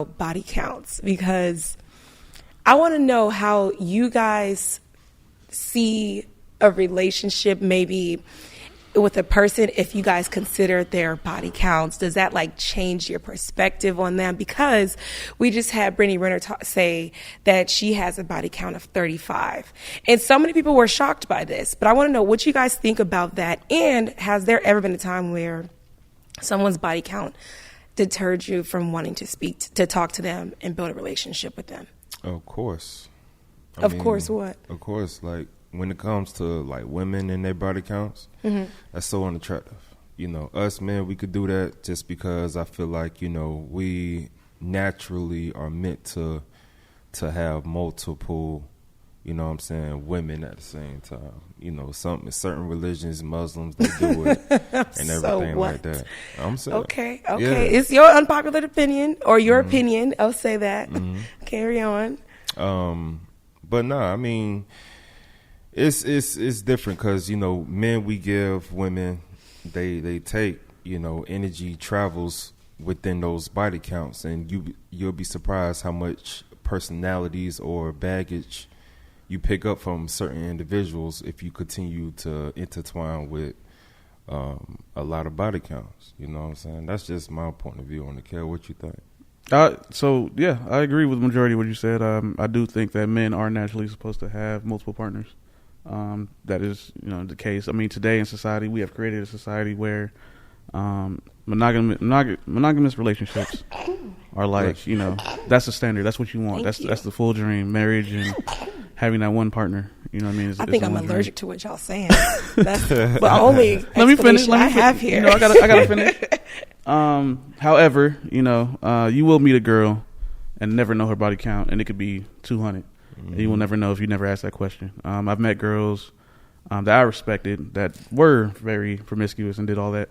body counts, because I want to know how you guys see a relationship maybe with a person if you guys consider their body counts. Does that like change your perspective on them? Because we just had Brittany Renner say that she has a body count of 35. And so many people were shocked by this. But I want to know what you guys think about that. And has there ever been a time where someone's body count deterred you from wanting to talk to them and build a relationship with them? Of course. Of course, what? Of course, like when it comes to like women and their body counts, that's so unattractive. You know, us men, we could do that just because I feel like, you know, we naturally are meant to have multiple, you know what I'm saying, women at the same time. You know, certain religions, Muslims, they do it and everything like that. I'm saying. Okay. Yeah. It's your unpopular opinion, or your opinion. I'll say that. Carry on. But no, I mean, it's different because, you know, men, we give, women, they take, you know, energy travels within those body counts, and you'll be surprised how much personalities or baggage you pick up from certain individuals if you continue to intertwine with a lot of body counts. You know what I'm saying? That's just my point of view on the care. What you think? So yeah, I agree with the majority of what you said. I do think that men are naturally supposed to have multiple partners. That is, you know, the case. I mean, today in society, we have created a society where monogamous relationships are like, you know, that's the standard. That's what you want. That's the full dream, marriage and having that one partner. You know what I mean? I think I'm allergic to what y'all saying. That's the only let me finish. I have here. You know, I gotta finish. However, you know, you will meet a girl and never know her body count, and it could be 200. And you will never know if you never ask that question. I've met girls that I respected that were very promiscuous and did all that.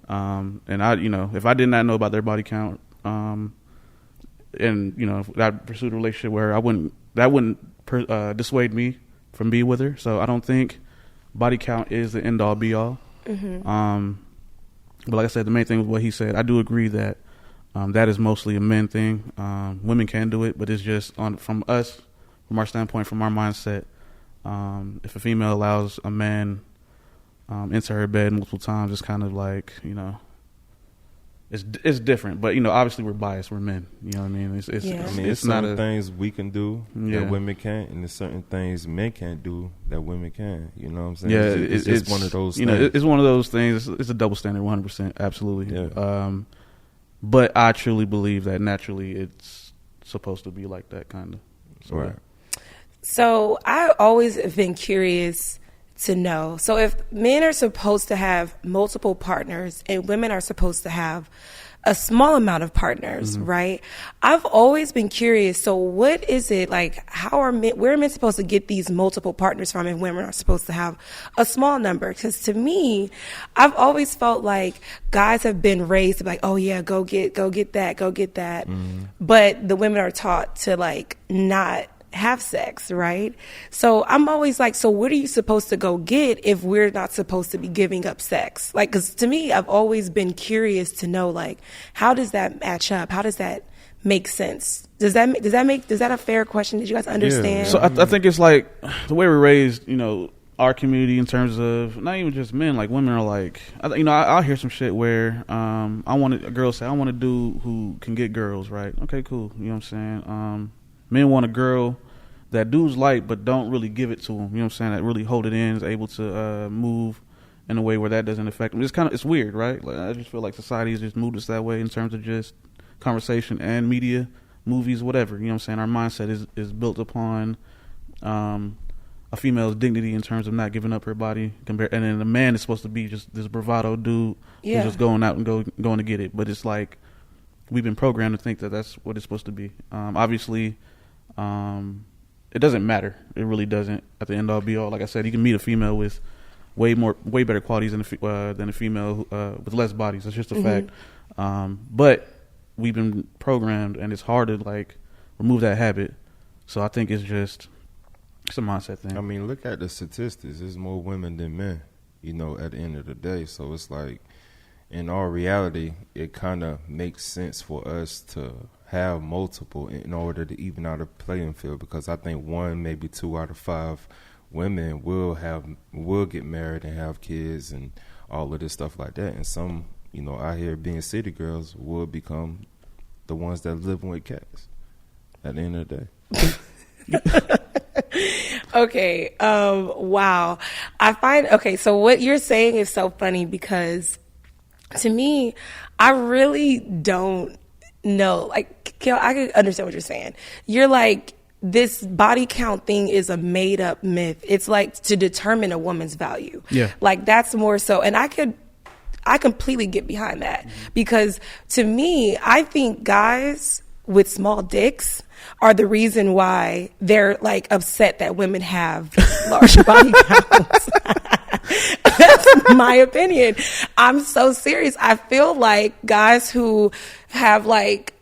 And I, you know, if I did not know about their body count, and you know, if I pursued a relationship where that wouldn't dissuade me from being with her. So I don't think body count is the end all be all. But like I said, the main thing was what he said. I do agree that that is mostly a men thing. Women can do it, but it's just from our standpoint, from our mindset. If a female allows a man into her bed multiple times, it's kind of like, you know, it's different. But, you know, obviously we're biased. We're men. You know what I mean? It's certain things we can do that women can't, and there's certain things men can't do that women can. You know what I'm saying? Yeah, it's just one of those things. Know, it's one of those things. It's a double standard, 100%. Absolutely. Yeah. But I truly believe that naturally it's supposed to be like that, kind of. So, right. So I always have been curious to know. So if men are supposed to have multiple partners and women are supposed to have a small amount of partners, right? I've always been curious. So what is it like? Where are men supposed to get these multiple partners from, and women are supposed to have a small number? Because to me, I've always felt like guys have been raised to be like, oh yeah, go get that. But the women are taught to like not have sex, right? So I'm always like, so what are you supposed to go get if we're not supposed to be giving up sex? Like, because to me, I've always been curious to know, like, how does that match up? How does that make sense? Is that a fair question? Did you guys understand? Yeah. So I think it's like the way we're raised, you know, our community in terms of not even just men, like women are like, you know, I'll hear some shit where a girl say, I want a dude who can get girls, right? Okay, cool. You know what I'm saying? Men want a girl that dudes like, but don't really give it to them. You know what I'm saying? That really hold it in, is able to move in a way where that doesn't affect them. It's weird, right? Like, I just feel like society has just moved us that way in terms of just conversation and media, movies, whatever. You know what I'm saying? Our mindset is built upon a female's dignity in terms of not giving up her body. And then the man is supposed to be just this bravado dude who's just going out and going to get it. But it's like we've been programmed to think that that's what it's supposed to be. Obviously, it doesn't matter. It really doesn't. At the end all be all, like I said, you can meet a female with way better qualities than a female with less bodies. It's just a fact. But we've been programmed, and it's hard to like remove that habit. So I think it's a mindset thing. I mean, look at the statistics. There's more women than men, you know, at the end of the day. So it's like, in our reality, it kind of makes sense for us to have multiple in order to even out a playing field, because I think 1, maybe 2 out of 5 women will get married and have kids and all of this stuff like that. And some, out here being city girls will become the ones that living with cats at the end of the day. Okay. Wow. So what you're saying is so funny, because to me, I really don't know. Like, Kel, I can understand what you're saying. You're like, this body count thing is a made up myth. It's like to determine a woman's value. Yeah. Like, that's more so. And I completely get behind that, because to me, I think guys with small dicks are the reason why they're like upset that women have large body counts. That's my opinion. I'm so serious. I feel like guys who have like,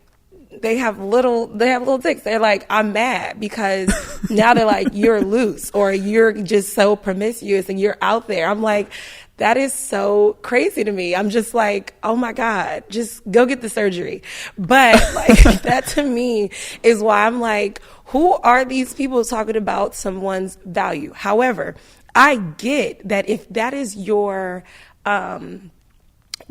they have little dicks. They're like, I'm mad because now they're like, you're loose, or you're just so promiscuous and you're out there. I'm like, that is so crazy to me. I'm just like, oh my God, just go get the surgery. But like, that to me is why I'm like, who are these people talking about someone's value? However, I get that if that is your, that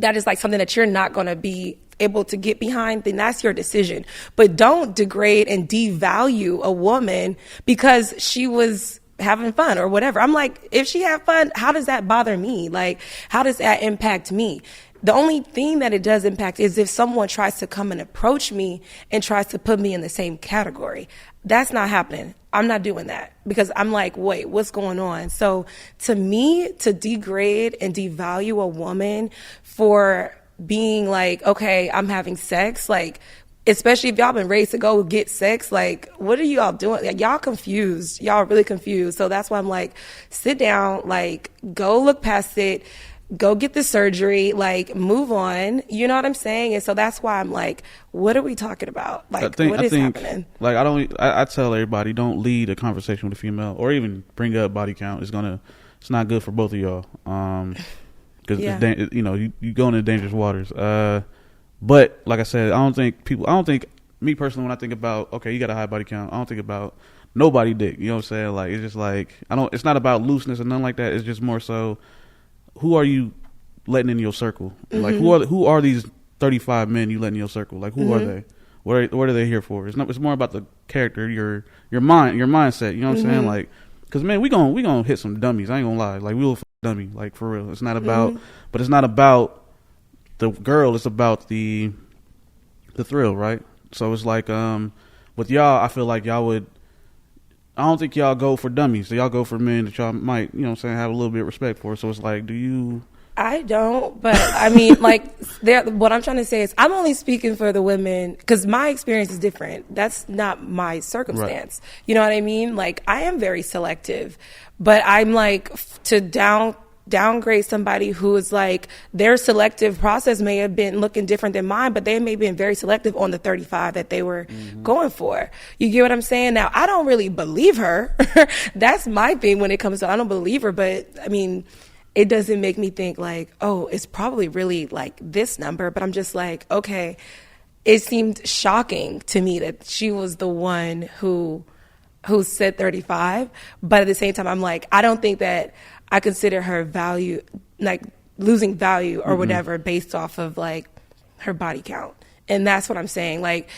is like something that you're not going to be able to get behind, then that's your decision. But don't degrade and devalue a woman because she was having fun or whatever. I'm like, if she had fun, how does that bother me? Like, how does that impact me? The only thing that it does impact is if someone tries to come and approach me and tries to put me in the same category. That's not happening. I'm not doing that, because I'm like, wait, what's going on? So to me, to degrade and devalue a woman for being like, okay, I'm having sex, like, especially if y'all been raised to go get sex, like, what are y'all doing? Like, y'all confused. Y'all really confused. So that's why I'm like, sit down, like, go look past it, go get the surgery, like, move on. You know what I'm saying? And so that's why I'm like, what are we talking about? Like, what is happening? Like, I tell everybody, don't lead a conversation with a female or even bring up body count. It's not good for both of y'all. Because you go into dangerous waters. But like I said, I don't think me personally, when I think about, okay, you got a high body count, I don't think about nobody dick. You know what I'm saying? Like, it's just like, it's not about looseness and nothing like that. It's just more so, who are you letting in your circle? Mm-hmm. Like, who are these 35 men you letting in your circle? Like, who are they? What are they here for? It's more about the character, your mindset. You know what I'm saying? Like, because man, we gonna hit some dummies. I ain't gonna lie. Like, we'll f- dummy. Like, for real. It's not about, but it's not about the girl. It's about the thrill, right? So it's like, with y'all, I feel like y'all would. I don't think y'all go for dummies. So y'all go for men that y'all might, you know what I'm saying, have a little bit of respect for. So it's like, do you? I don't, but I mean, like, what I'm trying to say is I'm only speaking for the women because my experience is different. That's not my circumstance. Right. You know what I mean? Like, I am very selective, but I'm like, to downgrade somebody who is like, their selective process may have been looking different than mine, but they may have been very selective on the 35 that they were going for. You get what I'm saying? Now, I don't really believe her. That's my thing when it comes to, I don't believe her, but I mean, it doesn't make me think like, oh, it's probably really like this number, but I'm just like, okay, it seemed shocking to me that she was the one who said 35, but at the same time, I'm like, I don't think that I consider her value, like losing value or whatever based off of like her body count. And that's what I'm saying. Like,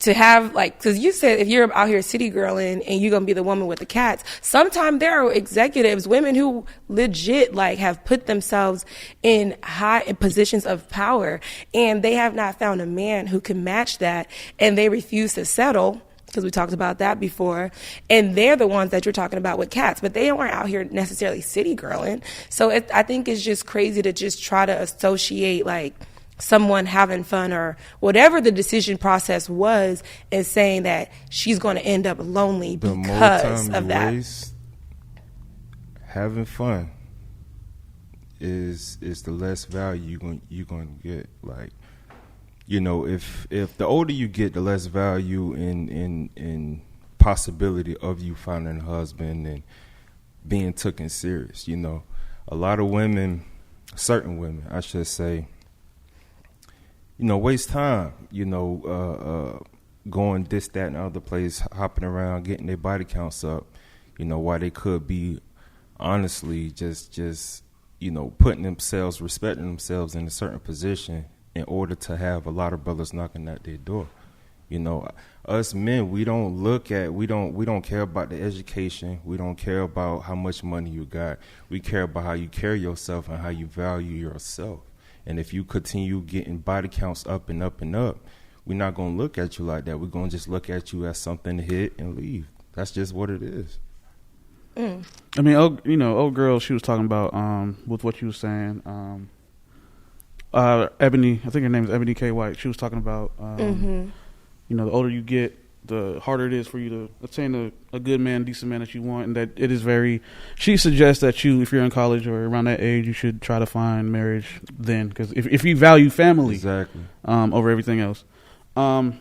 to have, like, because you said if you're out here city girling and you're going to be the woman with the cats, sometimes there are executives, women who legit like have put themselves in high positions of power and they have not found a man who can match that, and they refuse to settle. Because we talked about that before. And they're the ones that you're talking about with cats, but they weren't out here necessarily city girling. So I think it's just crazy to just try to associate like someone having fun or whatever the decision process was and saying that she's going to end up lonely because of that. Waste, having fun is the less value you're going to get. Like, you know, if the older you get, the less value in possibility of you finding a husband and being taken serious. You know, a lot of women, certain women, I should say, waste time, going this, that, and other place, hopping around, getting their body counts up, while they could be honestly just putting themselves, respecting themselves in a certain position in order to have a lot of brothers knocking at their door. Us men, we don't care about the education. We don't care about how much money you got. We care about how you carry yourself and how you value yourself. And if you continue getting body counts up and up and up, we're not going to look at you like that. We're going to just look at you as something to hit and leave. That's just what it is. I mean, old girl, she was talking about, with what you were saying, Ebony, I think her name is Ebony K. White. She was talking about, the older you get, the harder it is for you to attain a good man, decent man that you want. And that it is she suggests that if you're in college or around that age, you should try to find marriage then. Because if you value family exactly over everything else. Like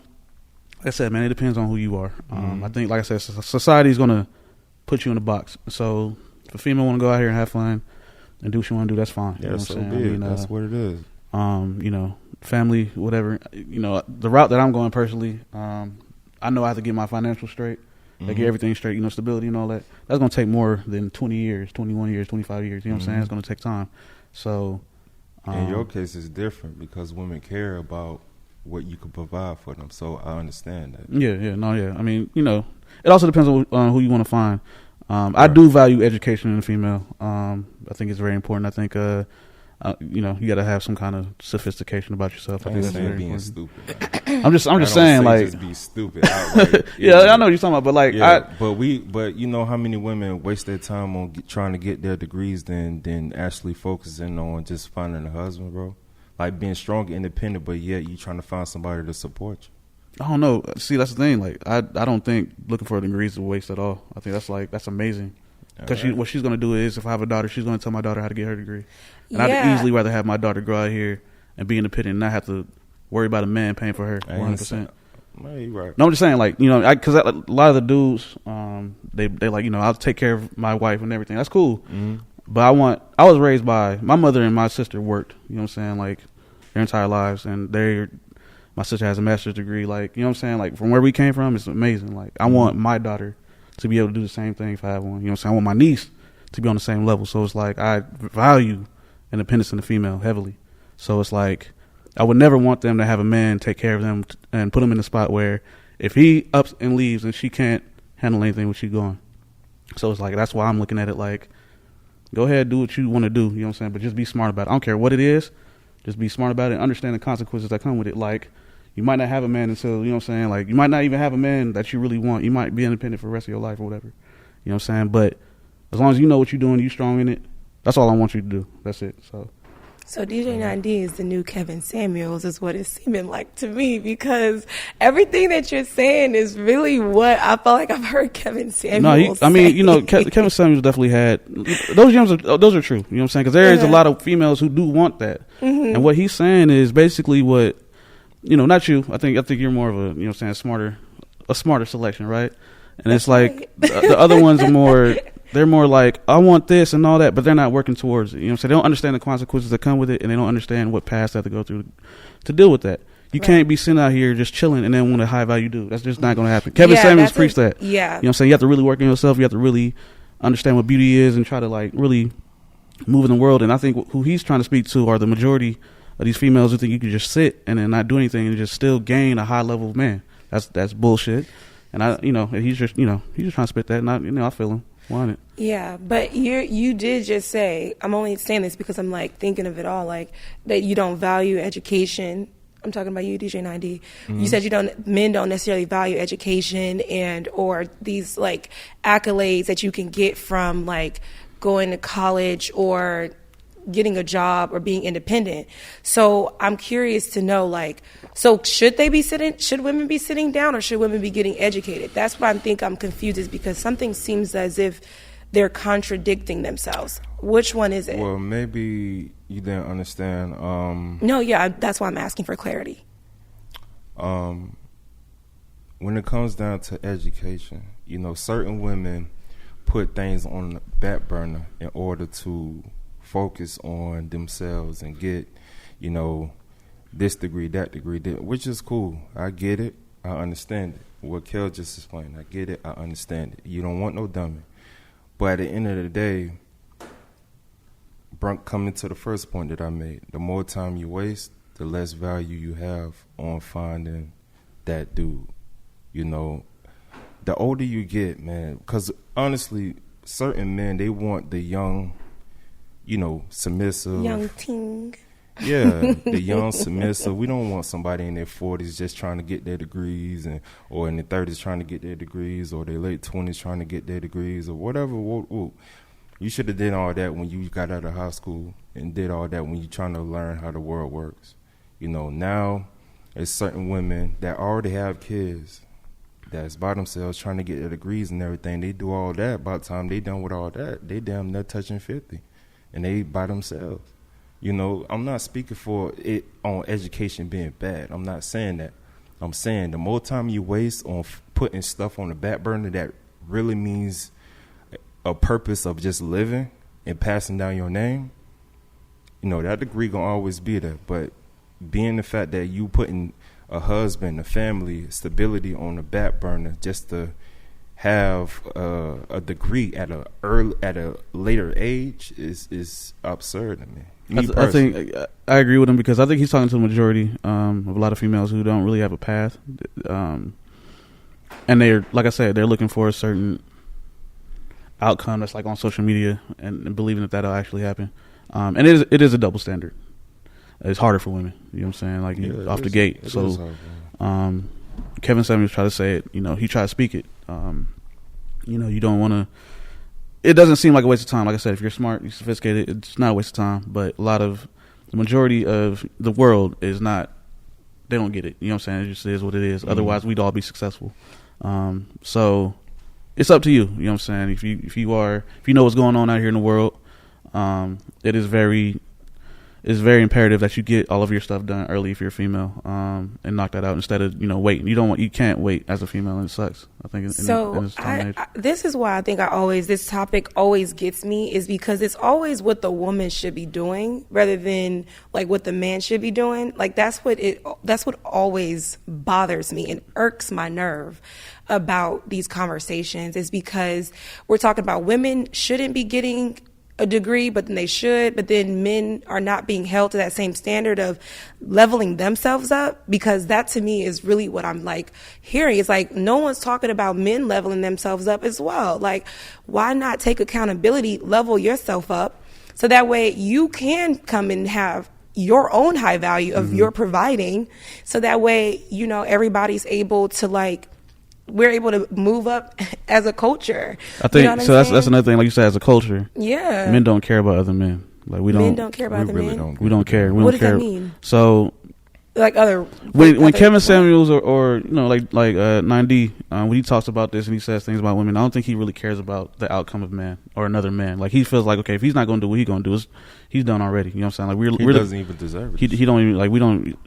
I said, man, it depends on who you are. I think, like I said, society is going to put you in a box. So if a female want to go out here and have fun and do what she want to do, that's fine. Yeah, so be it. That's what it is. Family, whatever. The route that I'm going personally, I know I have to get my financial straight, get everything straight, stability and all that. That's going to take more than 20 years, 21 years, 25 years. You know what I'm saying? It's going to take time. So, in your case, it's different because women care about what you can provide for them. So I understand that. Yeah. I mean, it also depends on who you want to find. I do value education in a female. I think it's very important. I think, you got to have some kind of sophistication about yourself. I think that's very being important. Stupid. I'm just saying, like, just be stupid. Outright. Yeah, I know what you're talking about, but like, but you know how many women waste their time on trying to get their degrees than actually focusing on just finding a husband, bro. Like being strong, independent, but yet you trying to find somebody to support you. I don't know. See, that's the thing. Like, I don't think looking for degrees is a waste at all. I think that's amazing. Because what she's going to do is, if I have a daughter, she's going to tell my daughter how to get her degree. And I'd easily rather have my daughter go out here and be independent and not have to worry about a man paying for her 100%. Right. No, I'm just saying, like, because a lot of the dudes, they like, I'll take care of my wife and everything. That's cool. Mm-hmm. But I was raised by, my mother and my sister worked, you know what I'm saying, like, their entire lives. And my sister has a master's degree. Like, you know what I'm saying? Like, from where we came from, it's amazing. Like, I want my daughter to be able to do the same thing if I have one. You know what I'm saying? I want my niece to be on the same level. So it's like, I value independence in the female heavily. So it's like, I would never want them to have a man take care of them and put them in a spot where if he ups and leaves and she can't handle anything when she's gone. So it's like, that's why I'm looking at it like, go ahead, do what you want to do, you know what I'm saying? But just be smart about it. I don't care what it is. Just be smart about it and understand the consequences that come with it. Like, you might not have a man until, you know what I'm saying? Like, you might not even have a man that you really want. You might be independent for the rest of your life or whatever. You know what I'm saying? But as long as you know what you're doing, you're strong in it, that's all I want you to do. That's it. So DJ 9D is the new Kevin Samuels is what it's seeming like to me, because everything that you're saying is really what I feel like I've heard Kevin Samuels say. Kevin Samuels definitely had those gems. Those are true. You know what I'm saying? Because there is a lot of females who do want that, and what he's saying is basically what, not you. I think you're more of a, a smarter selection, right? And it's like the other ones are more. They're more like, I want this and all that, but they're not working towards it. You know what I'm saying? They don't understand the consequences that come with it, and they don't understand what paths they have to go through to deal with that. You can't be sitting out here just chilling and then want a high value dude. That's just not going to happen. Kevin Samuels preached that. Yeah. You know what I'm saying? You have to really work on yourself. You have to really understand what beauty is and try to, like, really move in the world. And I think who he's trying to speak to are the majority of these females who think you can just sit and then not do anything and just still gain a high level of man. That's bullshit. And he's just trying to spit that, and I feel him. Want it. Yeah, but you did just say, I'm only saying this because I'm like thinking of it all, like that you don't value education. I'm talking about you, DJ 9D. Mm-hmm. You said men don't necessarily value education or these like accolades that you can get from like going to college or getting a job or being independent. So I'm curious to know, like, so should women be sitting down or should women be getting educated? That's what I'm confused, is because something seems as if they're contradicting themselves. Which one is it? Well, maybe you didn't understand. That's why I'm asking for clarity. When it comes down to education, certain women put things on the back burner in order to focus on themselves and get, this degree, that degree, which is cool. I get it. I understand it. What Kel just explained, I get it. I understand it. You don't want no dummy. But at the end of the day, coming to the first point that I made, the more time you waste, the less value you have on finding that dude. You know, the older you get, man, because honestly, certain men, they want the young, you know, submissive. Young teen. Yeah, the young submissive. We don't want somebody in their 40s just trying to get their degrees, or in their 30s trying to get their degrees, or their late 20s trying to get their degrees, or whatever. You should have did all that when you got out of high school, and did all that when you're trying to learn how the world works. You know, now there's certain women that already have kids that's by themselves trying to get their degrees and everything. They do all that. By the time they done with all that, they damn near touching 50, and they by themselves. You know, I'm not speaking for it on education being bad. I'm not saying that. I'm saying the more time you waste on putting stuff on the back burner that really means a purpose of just living and passing down your name, you know, that degree gonna always be there. But being the fact that you putting a husband, a family, stability on the back burner just to have a degree at a later age is absurd to me. I think I agree with him, because I think he's talking to the majority of a lot of females who don't really have a path, and they're, like I said, they're looking for a certain outcome that's like on social media and believing that that'll actually happen. And it is a double standard. It's harder for women. You know what I'm saying? Like off the gate. So Kevin Samuels tried to say it. You know, he tried to speak it. You know, you don't want to. It doesn't seem like a waste of time. Like I said, if you're smart, you're sophisticated, it's not a waste of time. But the majority of the world is not. They don't get it. You know what I'm saying? It just is what it is. Mm-hmm. Otherwise, we'd all be successful. So it's up to you. You know what I'm saying? If you know what's going on out here in the world, it is very imperative that you get all of your stuff done early if you're a female, and knock that out instead of, you know, waiting. You can't wait as a female, and it sucks. I think this is why I think this topic always gets me, is because it's always what the woman should be doing rather than like what the man should be doing. Like that's what always bothers me and irks my nerve about these conversations, is because we're talking about women shouldn't be getting a degree, but then they should, but then men are not being held to that same standard of leveling themselves up, because that to me is really what I'm like hearing. It's like no one's talking about men leveling themselves up as well. Like, why not take accountability, level yourself up, so that way you can come and have your own high value of your providing, so that way, you know, everybody's able to we're able to move up as a culture. I think, you know so. That's another thing, like you said, as a culture. Yeah, men don't care about other men. Like men don't care about other men. We don't care. What does that mean? So, like when Kevin Samuels or you know, like 9D, when he talks about this and he says things about women, I don't think he really cares about the outcome of man or another man. Like, he feels like, okay, if he's not going to do what he's going to do, he's done already. You know what I'm saying? Like, he doesn't even deserve it. He don't even, like, we don't.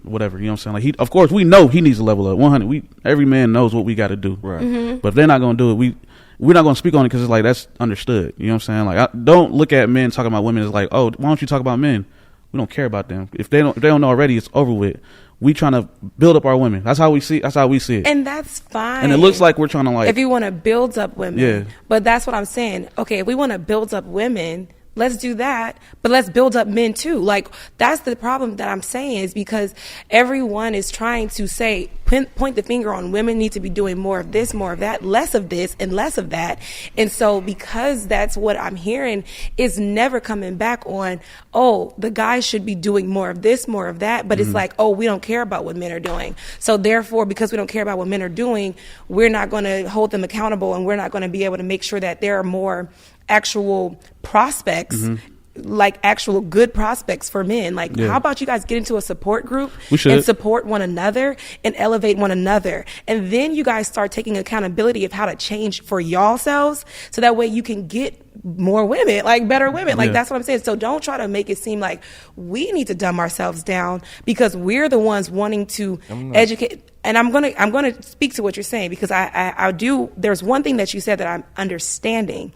Whatever, you know what I'm saying? Like, of course, we know he needs to level up 100. Every man knows what we got to do. Right. Mm-hmm. But if they're not going to do it, we're not going to speak on it, because it's like, that's understood. You know what I'm saying? Like, don't look at men talking about women as like, oh, why don't you talk about men? We don't care about them. If they don't know already, it's over with. We trying to build up our women. That's how we see it. And that's fine. And it looks like we're trying to, like, if you want to build up women. Yeah. But that's what I'm saying. Okay, if we want to build up women, let's do that, but let's build up men too. Like, that's the problem that I'm saying, is because everyone is trying to say, point the finger on women need to be doing more of this, more of that, less of this and less of that. And so because that's what I'm hearing, is never coming back on, oh, the guys should be doing more of this, more of that. But it's like, oh, we don't care about what men are doing. So therefore, because we don't care about what men are doing, we're not going to hold them accountable, and we're not going to be able to make sure that there are more actual prospects, like actual good prospects for men. Like, how about you guys get into a support group and support one another and elevate one another, and then you guys start taking accountability of how to change for y'all selves, so that way you can get more women, like better women. Like, that's what I'm saying. So don't try to make it seem like we need to dumb ourselves down because we're the ones wanting to educate. And I'm gonna speak to what you're saying, because I do. There's one thing that you said that I'm understanding.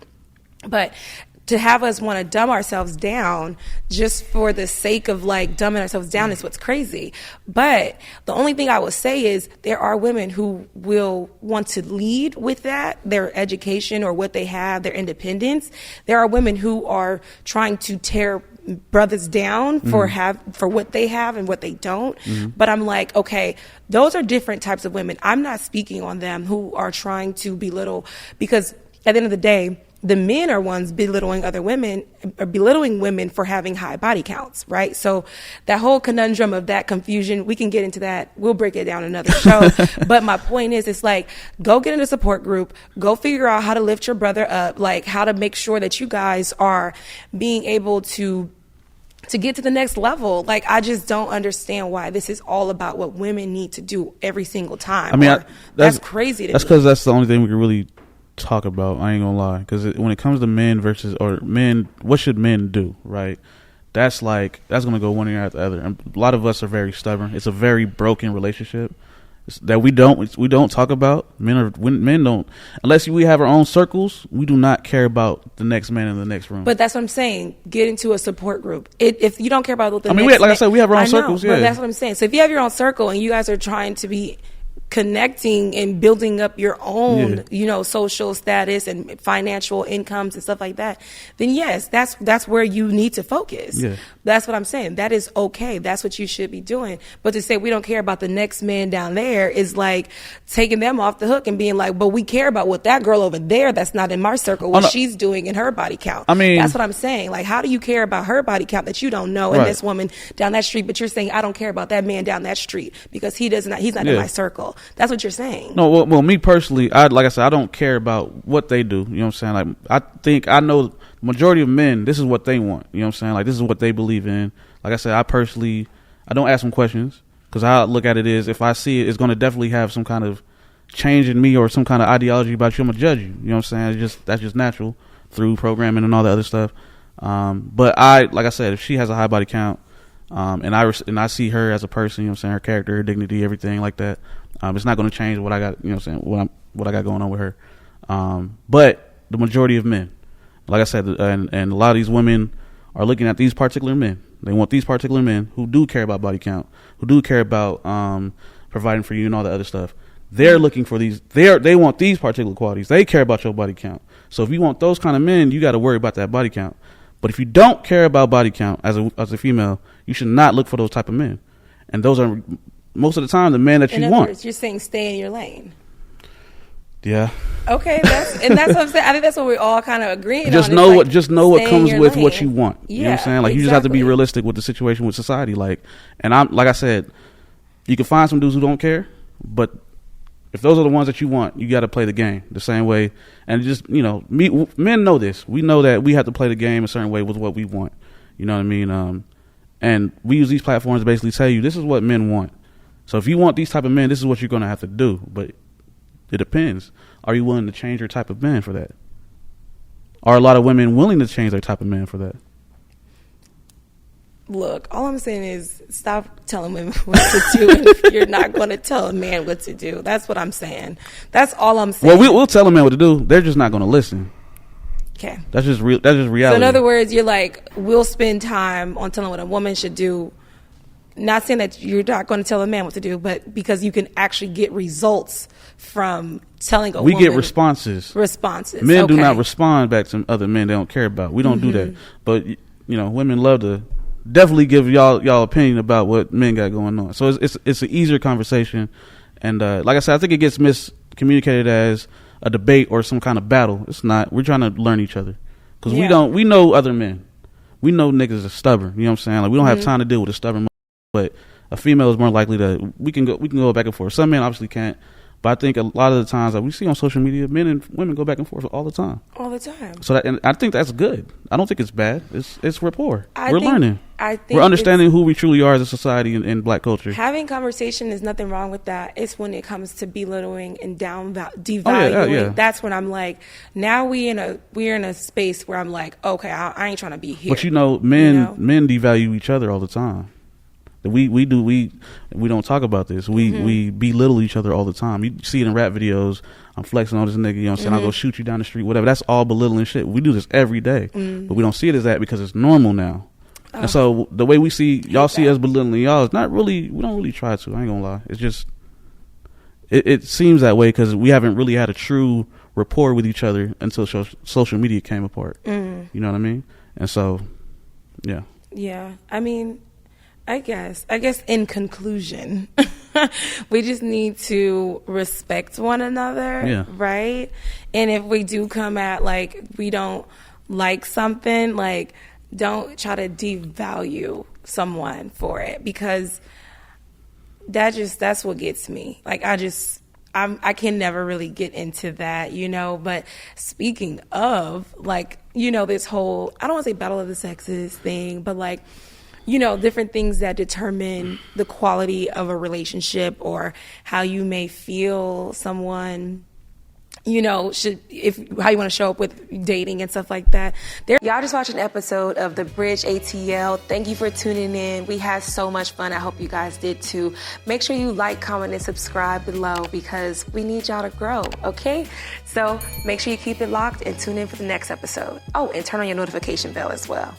But to have us want to dumb ourselves down just for the sake of like dumbing ourselves down is what's crazy. But the only thing I would say is there are women who will want to lead with that, their education or what they have, their independence. There are women who are trying to tear brothers down for what they have and what they don't. But I'm like, okay, those are different types of women. I'm not speaking on them who are trying to belittle, because at the end of the day, the men are ones belittling other women, or belittling women for having high body counts, right? So that whole conundrum of that confusion, we can get into that. We'll break it down in another show. But my point is, it's like, go get in a support group, go figure out how to lift your brother up, like how to make sure that you guys are being able to get to the next level. Like, I just don't understand why this is all about what women need to do every single time. I mean, that's crazy to me. That's because that's the only thing we can really talk about. I ain't gonna lie, because when it comes to men versus men, what should men do, right? That's gonna go one ear after the other. And a lot of us are very stubborn. It's a very broken relationship that we don't talk about. Men don't, unless we have our own circles. We do not care about the next man in the next room. But that's what I'm saying. Get into a support group. If you don't care about what I said, we have our own circles. Yeah, but that's what I'm saying. So if you have your own circle and you guys are trying to be connecting and building up your own, social status and financial incomes and stuff like that, then yes, that's where you need to focus. Yeah. That's what I'm saying. That is okay. That's what you should be doing. But to say we don't care about the next man down there is like taking them off the hook and being like, but we care about what that girl over there that's not in my circle, what she's doing in her body count. I mean, that's what I'm saying. Like, how do you care about her body count that you don't know, and this woman down that street, but you're saying I don't care about that man down that street because he's not in my circle. That's what you're saying. No, well, me personally, like I said, I don't care about what they do. You know what I'm saying? Like, I think I know the majority of men, this is what they want. You know what I'm saying? Like, this is what they believe in. Like I said, I don't ask them questions, because I look at it as, if I see it, it's going to definitely have some kind of change in me or some kind of ideology about you. I'm going to judge you. You know what I'm saying? That's just natural through programming and all the other stuff. But like I said, if she has a high body count, and I see her as a person, you know what I'm saying, her character, her dignity, everything like that, it's not going to change what I got, you know what I'm saying, what I got going on with her. But the majority of men, like I said, and a lot of these women are looking at these particular men. They want these particular men who do care about body count, who do care about providing for you and all the other stuff. They're looking for these. They want these particular qualities. They care about your body count. So if you want those kind of men, you got to worry about that body count. But if you don't care about body count as a female, you should not look for those type of men. And those are most of the time the men that you want. In other words, you're saying stay in your lane. Yeah. Okay, that's what I'm saying. I think that's what we're all kind of agreeing on. Just know what comes with what you want. You know what I'm saying? Like, you just have to be realistic with the situation with society. Like, and like I said, you can find some dudes who don't care, but if those are the ones that you want, you got to play the game the same way. And just, men know this. We know that we have to play the game a certain way with what we want. You know what I mean? And we use these platforms to basically tell you, this is what men want. So if you want these type of men, this is what you're going to have to do. But it depends. Are you willing to change your type of man for that? Are a lot of women willing to change their type of man for that? Look, all I'm saying is stop telling women what to do if you're not going to tell a man what to do. That's what I'm saying. That's all I'm saying. Well, we'll tell a man what to do. They're just not going to listen. Okay. That's just reality. So in other words, you're like, we'll spend time on telling what a woman should do. Not saying that you're not going to tell a man what to do, but because you can actually get results from telling a woman. We get responses. Men do not respond back to other men they don't care about. We don't do that. But, women love to definitely give y'all opinion about what men got going on. So it's an easier conversation. And like I said, I think it gets miscommunicated as a debate or some kind of battle. It's not. We're trying to learn each other. Because we know other men. We know niggas are stubborn. You know what I'm saying? Like, we don't have time to deal with a stubborn. But a female is more likely to we can go back and forth. Some men obviously can't, but I think a lot of the times that we see on social media, men and women go back and forth all the time. So and I think that's good. I don't think it's bad. It's rapport. We're learning. I think we're understanding who we truly are as a society in black culture. Having conversation is nothing wrong with that. It's when it comes to belittling and devaluing. That's when I'm like, now we're in a space where I'm like, okay, I ain't trying to be here. But men devalue each other all the time. We don't talk about this. We belittle each other all the time. You see it in rap videos. I'm flexing on this nigga, you know what I'm saying? I'll go shoot you down the street, whatever. That's all belittling shit. We do this every day. But we don't see it as that because it's normal now. And so the way we see y'all see us belittling y'all is not really, we don't really try to. I ain't gonna lie. It's just it seems that way because we haven't really had a true rapport with each other until social media came apart. You know what I mean? And so yeah. Yeah. I mean, I guess in conclusion, we just need to respect one another, right? And if we do come at like we don't like something, like don't try to devalue someone for it, because that's what gets me. Like I can never really get into that, you know. But speaking of, like, you know, this whole, I don't want to say battle of the sexes thing, but like, you know, different things that determine the quality of a relationship or how you may feel someone, you know, how you want to show up with dating and stuff like that. Y'all just watched an episode of The Bridge ATL. Thank you for tuning in. We had so much fun. I hope you guys did too. Make sure you like, comment, and subscribe below because we need y'all to grow, okay? So make sure you keep it locked and tune in for the next episode. Oh, and turn on your notification bell as well.